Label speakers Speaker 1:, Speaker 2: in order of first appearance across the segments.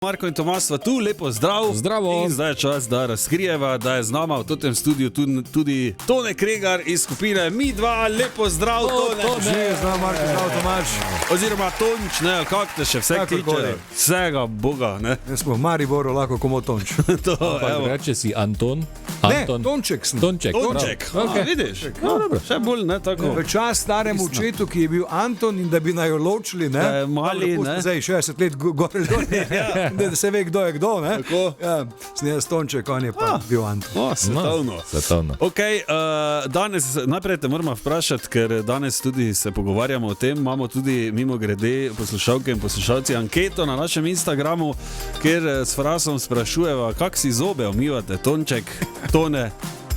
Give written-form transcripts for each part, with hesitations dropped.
Speaker 1: Marko in Tomas sva tu, lepo zdrav.
Speaker 2: Zdravo.
Speaker 1: In zdaj je čas, da razkrijeva, da je z nama v tem studiu tudi Tone Kregar iz skupine Mi dva. Lepo zdrav, Tone.
Speaker 2: Že, zdrav Marko, zdrav Tomaž.
Speaker 1: Oziroma Tonč, ne, kako te še vse kliče? Vsega Boga, ne.
Speaker 2: Jaz smo v Mariboru lahko komo Tonč.
Speaker 1: To, evo.
Speaker 3: Reče si Anton?
Speaker 2: Ne,
Speaker 3: Anton.
Speaker 2: Tonček sem.
Speaker 3: Tonček.
Speaker 1: Tonček,
Speaker 3: Okay.
Speaker 1: vidiš? No, dobro, še bolj, ne, tako.
Speaker 2: V čas staremu očetu, ki je bil Anton in da bi naj jo ločili, ne?
Speaker 1: Da je mali,
Speaker 2: Dobro,
Speaker 1: ne?
Speaker 2: Zdaj 60 let gore dole, da se ve, kdo je kdo, ne?
Speaker 1: Tako.
Speaker 2: Ja, sem jaz Tonček, on je pa bil Anton.
Speaker 1: O, svetovno.
Speaker 3: Svetovno.
Speaker 1: Ok, danes najprej te moramo vprašati, ker danes tudi se pogovarjamo o tem, imamo tudi mimo grede poslušalke in poslušalci anketo na našem Instagramu, kjer s Frasom sprašujeva, kak si zobe umivate, Tonček, Tone,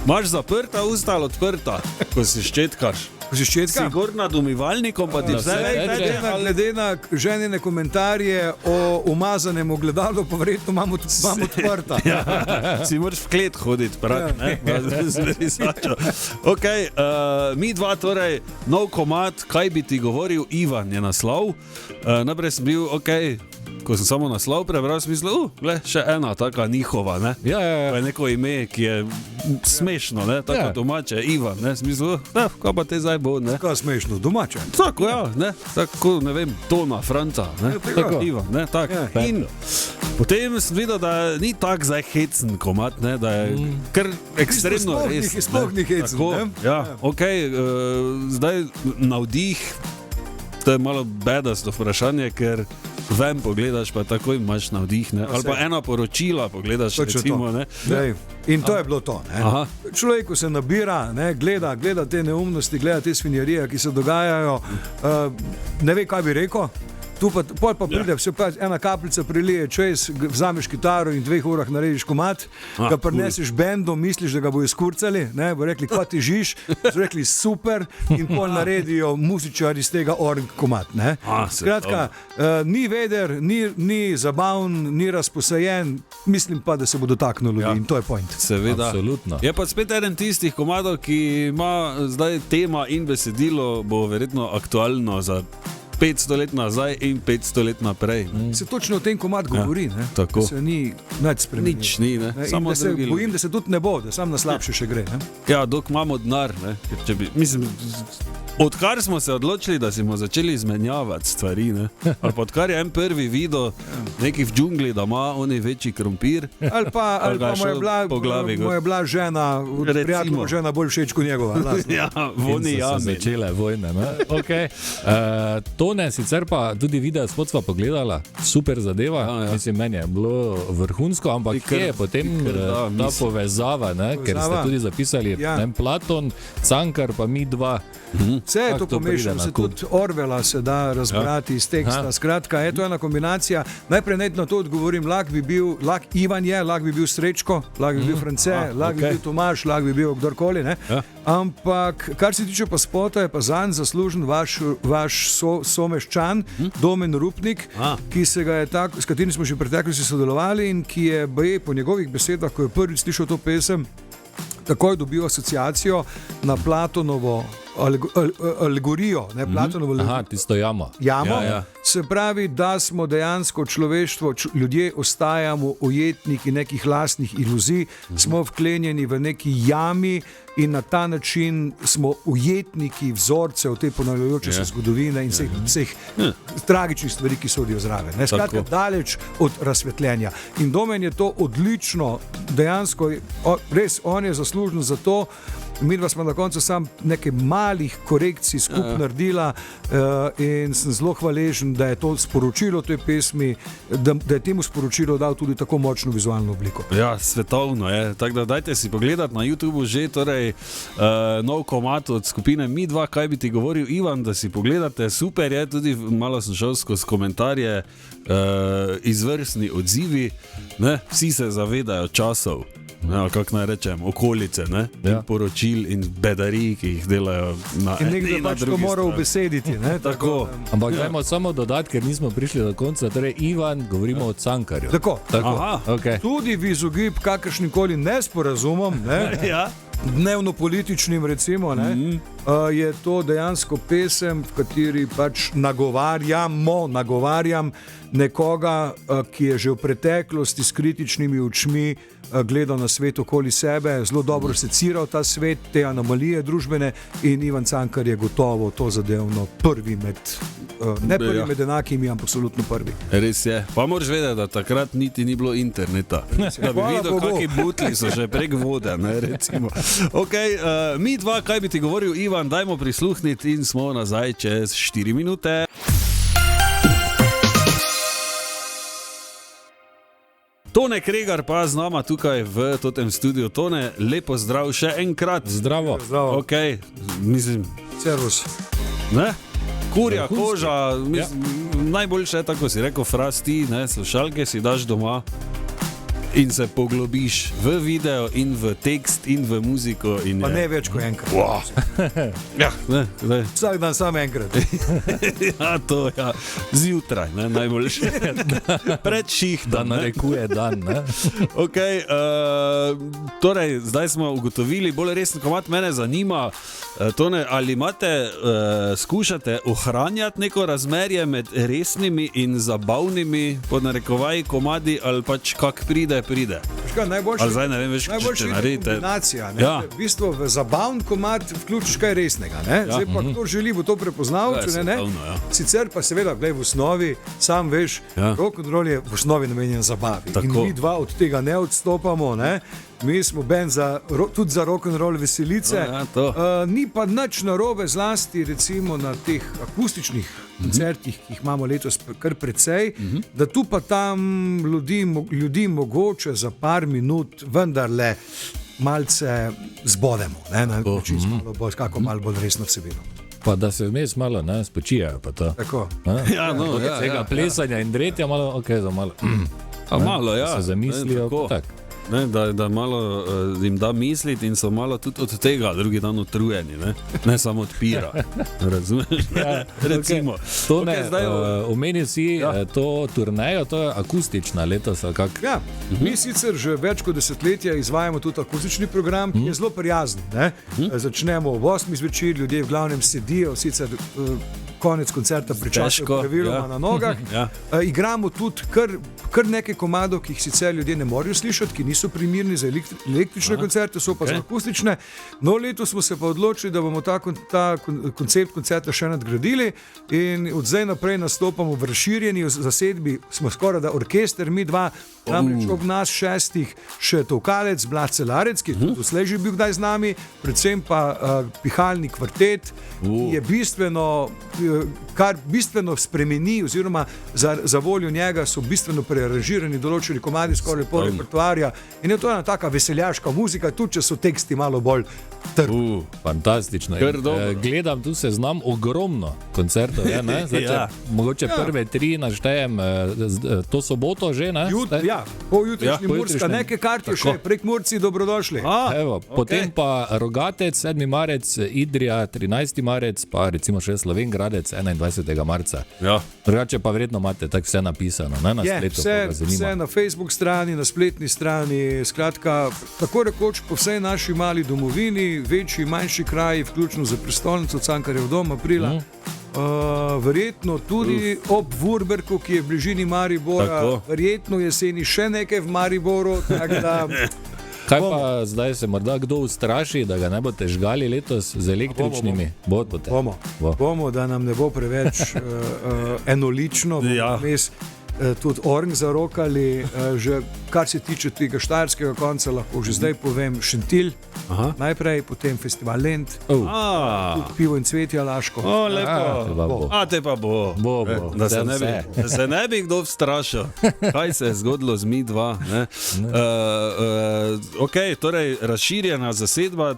Speaker 1: imaš zaprta usta ali odprta, ko si ščetkaš?
Speaker 2: Si ščetka?
Speaker 1: Si gor nad umivalnikom, pa ti
Speaker 3: Da,
Speaker 1: vse
Speaker 3: vse teče.
Speaker 1: teče?
Speaker 2: Glede na ženine komentarje o umazanem ogledalu, pa verjetno imamo odprta.
Speaker 1: Si moraš v klet hoditi, pravi, ne? Zverisačo. Ok, mi dva torej, nov komad, kaj bi ti govoril, Ivan je naslov. Najprej sem bil, ok, ko sem samo naslov prebral, sem mislil, gle, še ena taka njihova, ne?
Speaker 3: Ja.
Speaker 1: To je neko ime, ki je smešno, ne? Tako domače, Ivan, ne? Sem mislil, kaj pa te zdaj bo, ne?
Speaker 2: Kaj smešno, domače.
Speaker 1: Tako, ja, ne? Tako, ne vem, Tona, Franca, ne?
Speaker 2: Tako.
Speaker 1: Ivan, ne? Tak.
Speaker 2: Ja.
Speaker 1: In potem sem videl, da ni tak zdaj hecen komad, ne? Da je kar ekstremno res.
Speaker 2: Sploh ni hecen,
Speaker 1: Tako,
Speaker 2: ne?
Speaker 1: ja, ok, zdaj navdih, to je malo bedasto vprašanje, ker ven pogledaš, pa takoj imaš navdih, ne? Ali pa ena poročila pogledaš,
Speaker 2: Točno
Speaker 1: recimo,
Speaker 2: to.
Speaker 1: ne?
Speaker 2: Dej, in to je bilo to. Ne?
Speaker 1: Aha.
Speaker 2: Človeku se nabira, ne? gleda te neumnosti, gleda te svinjarije, ki se dogajajo, ne ve, kaj bi rekel. Tu pa, pol pa pride, vse pa ena kapljica prilije čez, vzameš kitaro in 2 urah narediš komad, ga prineseš bendom, misliš, da ga bojo skurcali, ne, bo rekli, kaj ti žiš, so rekli super in pol naredijo muzičar iz tega org komad, ne. Skratka, ni veder, ni zabavn, ni razposajen, mislim pa, da se bo dotaknil ljudi in to je point.
Speaker 1: Seveda.
Speaker 3: Absolutno.
Speaker 1: Je pa spet eden tistih komadov, ki ima zdaj tema in besedilo, bo verjetno aktualno za 500 let nazaj in 500 let naprej.
Speaker 2: Se točno o tem komad govori, ne?
Speaker 1: tako.
Speaker 2: Da se ni nič spremenilo.
Speaker 1: Nič ni, ne?
Speaker 2: Ne, in
Speaker 1: Samo
Speaker 2: da se
Speaker 1: drugi
Speaker 2: bojim, da se tudi ne bo, da sam na slabše še gre. Ne?
Speaker 1: Ja, dok imamo denar, ne? Ker če bi, mislim, odkar smo se odločili, da smo začeli izmenjavati stvari, ne? Ali pa odkar je en prvi video neki v džungli, da ima oni večji krompir.
Speaker 2: Ali pa
Speaker 1: ga je
Speaker 2: mu je
Speaker 1: šel
Speaker 2: bila,
Speaker 1: po glavi gor.
Speaker 2: mu je bila žena,
Speaker 1: Recimo.
Speaker 2: prijateljeva žena bolj všeč kot njegova. Lastna.
Speaker 1: Ja,
Speaker 3: In
Speaker 1: voni
Speaker 3: so se
Speaker 1: jami.
Speaker 3: začele vojne. Ne? Okay. Tone, sicer pa tudi video spod sva pogledala, super zadeva,
Speaker 1: Ja.
Speaker 3: mislim, meni je bilo vrhunsko, ampak
Speaker 1: Ti kar-
Speaker 3: kje je potem
Speaker 1: ti kar da
Speaker 3: ta
Speaker 1: misel.
Speaker 3: povezava, ne? Ker ste
Speaker 2: Povezava.
Speaker 3: tudi zapisali,
Speaker 2: Ja.
Speaker 3: ne, Platon, Cankar pa mi dva.
Speaker 2: Vse je
Speaker 3: Kako
Speaker 2: to
Speaker 3: to pride
Speaker 2: pomešano,
Speaker 3: na
Speaker 2: se
Speaker 3: kup?
Speaker 2: tudi Orwella se da razbrati iz teksta.
Speaker 3: Aha.
Speaker 2: Skratka, je to ena kombinacija. Najprej naj na to odgovorim, lahko Ivan je, lahko bi bil Srečko, lahko bi bil France, lahko bi
Speaker 1: okej.
Speaker 2: bil Tomaž, lahko bi bil kdorkoli. Ne?
Speaker 1: Ja.
Speaker 2: Ampak, kar se tiče pa spota, je pa zanj zaslužen vaš someščan, Domen Rupnik, s katerim smo že v preteklosti sodelovali in ki je po njegovih besedah, ko je prvič slišal to pesem, takoj dobil asociacijo na Platonovo alegorijo, ne Platonovo
Speaker 3: Aha, tisto jamo.
Speaker 2: jamo.
Speaker 1: Ja.
Speaker 2: Se pravi, da smo dejansko človeštvo, ljudje ostajamo ujetniki nekih lastnih iluzij, smo vklenjeni v neki jami in na ta način smo ujetniki vzorcev te ponavljajoče se zgodovine in vseh tragičnih stvari, ki sodijo zraven. Ne, skratka,
Speaker 1: Tako.
Speaker 2: daleč od razsvetljenja. In Domen je to odlično, dejansko, res on je zaslužen za to. Mi dva smo na koncu sam nekaj malih korekcij skupaj naredila in sem zelo hvaležen, da je to sporočilo tej pesmi, da je temu sporočilu dal tudi tako močno vizualno obliko.
Speaker 1: Ja, svetovno je. Tako da dajte si pogledati na YouTubeu že torej nov komad od skupine Mi dva, kaj bi ti govoril Ivan, da si pogledate. Super je, tudi malo sem šel skozi komentarje, izvrstni odzivi, ne? Vsi se zavedajo časov. Ja, kako naj rečem, okolice, ne?
Speaker 3: Ja.
Speaker 1: In poročil in bedarij, ki jih delajo na
Speaker 2: In
Speaker 1: eni
Speaker 2: nekdo
Speaker 1: in na
Speaker 2: pač to
Speaker 1: drugi
Speaker 2: mora
Speaker 1: strani.
Speaker 2: ubesediti. Ne?
Speaker 1: Tako.
Speaker 3: Ampak dajmo samo dodati, ker nismo prišli do konca. Torej, Ivan, govorimo o Cankarju.
Speaker 2: Tako.
Speaker 1: Aha.
Speaker 3: Okay.
Speaker 2: Tudi v izogib kakršnim koli nesporazumom, ne?
Speaker 1: Ja.
Speaker 2: dnevno političnim recimo, ne? je to dejansko pesem, v kateri pač nagovarjam nekoga, ki je že v preteklosti s kritičnimi očmi gledal na svet okoli sebe, zelo dobro seciral ta svet, te anomalije družbene, in Ivan Cankar je gotovo to zadevno prvi med, ne prvi med enakimi, ampak absolutno prvi.
Speaker 1: Res je. Pa moraš vedeti, da takrat niti ni bilo interneta. Da bi videl, kakšni butli so že prek vode, ne, recimo. Ok, mi dva, kaj bi ti govoril, Ivan, dajmo prisluhniti in smo nazaj čez 4 minute. Tone Kregar pa z nama tukaj v totem studiu. Tone, lepo zdrav še enkrat.
Speaker 3: Zdravo.
Speaker 2: Zdravo.
Speaker 1: Ok, mislim,
Speaker 2: Servus.
Speaker 1: ne? Kurja koža, najboljše je, tako si rekel, frasti, ne, slušalke si daš doma in se poglobiš v video in v tekst in v muziko. In
Speaker 2: Pa ne več kot enkrat.
Speaker 1: Wow. Ja, ne, ne.
Speaker 2: Vsak dan samo enkrat.
Speaker 1: Ja, to ja. Zjutraj, ne, najboljše. Pred šihtom.
Speaker 3: Da narekuje dan. Ne?
Speaker 1: Ok, torej, zdaj smo ugotovili, bolj resen komad mene zanima, Tone, ali skušate ohranjati neko razmerje med resnimi in zabavnimi, pod narekovaji, komadi, ali pač kak pride.
Speaker 2: Najboljša
Speaker 1: Kombinacija.
Speaker 2: Ja. V bistvu v zabavn komad vključiš kaj resnega. Ne? Zdaj pa kdo želi, bo to prepoznal, če ne. Sicer pa seveda, glej, v osnovi, sam veš, rock'n'roll je v osnovi namenjen zabavi. Tako. In mi dva od tega ne odstopamo. Ne? Mi smo band tudi za rock'n'roll veselice. Ni pa nič narobe, zlasti recimo na teh akustičnih koncertih, ki jih imamo letos kar precej, da tu pa tam ljudi mogoče za par minut vendarle malce zbodemo, ne, na način kako malo bolj resno vsebino.
Speaker 3: Pa da se vmes malo spočijajo.
Speaker 2: Tako.
Speaker 1: Ja, no,
Speaker 3: tega plesanja in dretja malo, ok, za malo.
Speaker 1: Malo, ja.
Speaker 3: Se zamislijo, tak.
Speaker 1: Ne, da malo jim da misliti in so malo tudi od tega drugi dan utrujeni, ne samo od pira. Razumeš?
Speaker 3: Ja,
Speaker 1: recimo.
Speaker 3: To ne, omenil si to turnejo, to je akustična letos.
Speaker 2: Ja, mi sicer že več kot desetletja izvajamo tudi akustični program, ki je zelo prijazen. Začnemo ob 8 zvečer, ljudje v glavnem sedijo, sicer konec koncerta pričakujejo praviloma na nogah. Igramo tudi kar nekaj komadov, ki jih sicer ljudje ne morejo slišati, ki niso primerni za električne koncerte, so pa za akustične. No, letos smo se pa odločili, da bomo ta koncept koncerta še nadgradili in od zdaj naprej nastopamo v razširjeni zasedbi, smo skoraj da orkester, mi dva, namreč ob nas 6 še Tovkalec, Blaž Celarec, ki je tudi doslej že bil kdaj z nami, predvsem pa pihalni kvartet, ki je bistveno spremeni, oziroma za voljo njega so bistveno prearanžirani določeni komadi skoraj pol repertoarja in je to ena taka veseljaška muzika, tudi če so teksti malo bolj trdi.
Speaker 3: Fantastično. Gledam, tu se znam ogromno koncertov. Mogoče prve 3 naštejem to soboto že.
Speaker 2: Pojutrišnji Murska, nekaj kartov še, prek Murci dobrodošli.
Speaker 3: Potem pa Rogatec, 7. marec, Idrija, 13. marec, pa recimo še Slovengradec, 21. marca. Drugače pa verjetno imate tako vse napisano, na spletu.
Speaker 2: Vse na Facebook strani, na spletni strani, skratka, tako rekoč po vsej naši mali domovini, večji, manjši kraji, vključno za prestolnico Cankarjev dom, aprila. Verjetno tudi ob Vurberku, ki je v bližini Maribora, verjetno jeseni še nekaj v Mariboru.
Speaker 3: Kaj pa zdaj se morda kdo ustraši, da ga ne boste žgali letos z električnimi?
Speaker 2: Bomo, da nam ne bo preveč enolično, tudi Orng zarokali, že kar se tiče tega štajerskega konca, lahko že zdaj povem Šentilj, najprej, potem Festival Lent, tudi Pivo in cvetje Laško.
Speaker 1: Lepo. Te pa bo. Da se ne bi kdo vstrašil, kaj se je zgodilo z mi dva. Ok, torej razširjena zasedba,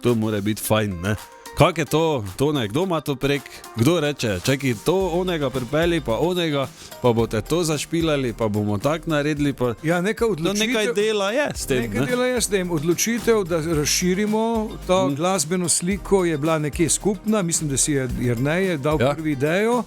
Speaker 1: to mora biti fajn, ne? Kak je to, kdo ima to prek, kdo reče, čakaj, to onega pripeli, pa onega, pa boste to zašpilali, pa bomo tak naredili, pa nekaj dela je s tem.
Speaker 2: Nekaj dela je s tem. Odločitev, da razširimo to glasbeno sliko, je bila nekje skupna, mislim, da si je Jernej dal prvi idejo.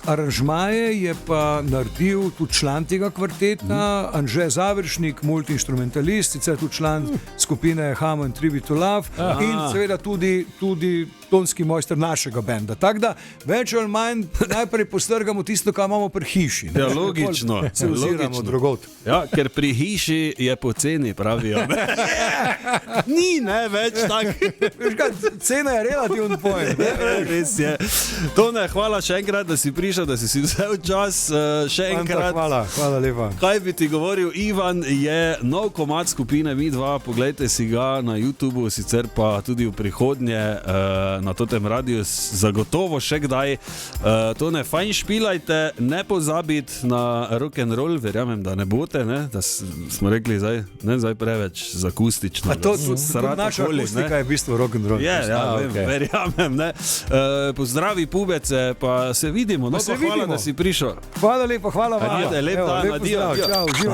Speaker 2: Aranžmaje je pa naredil tudi član tega kvarteta, Anže Završnik, multiinstrumentalist, sicer tudi član skupine Hammond Tribute to Love in seveda tudi tonski mojster našega benda. Tako da več ali manj najprej postrgamo tisto, kar imamo pri hiši.
Speaker 1: Ja, logično.
Speaker 2: Se oziramo drugot.
Speaker 1: Ja, ker pri hiši je poceni, pravijo. Ni, ne, več tako.
Speaker 2: Cena je relativen pojem.
Speaker 1: Res je. Tone, hvala še enkrat, da si prišel, da si vzel čas. Še enkrat.
Speaker 2: Hvala lepa.
Speaker 1: Kaj bi ti govoril, Ivan, je nov komad skupine Mi2, poglejte si ga na YouTubu, sicer pa tudi v prihodnje na totem radiju, zagotovo še kdaj. Tone, fajn špilajte, ne pozabiti na rock'n'roll, verjamem, da ne bote, ne? Da smo rekli zdaj, ne zdaj preveč akustično.
Speaker 2: Naša akustika je v bistvu rock'n'roll.
Speaker 1: Verjamem, ne. Pozdravi pubece, pa se vidimo. No, hvala, da si prišel.
Speaker 2: Hvala lepa, hvala vam.
Speaker 1: Lep dan, adijo.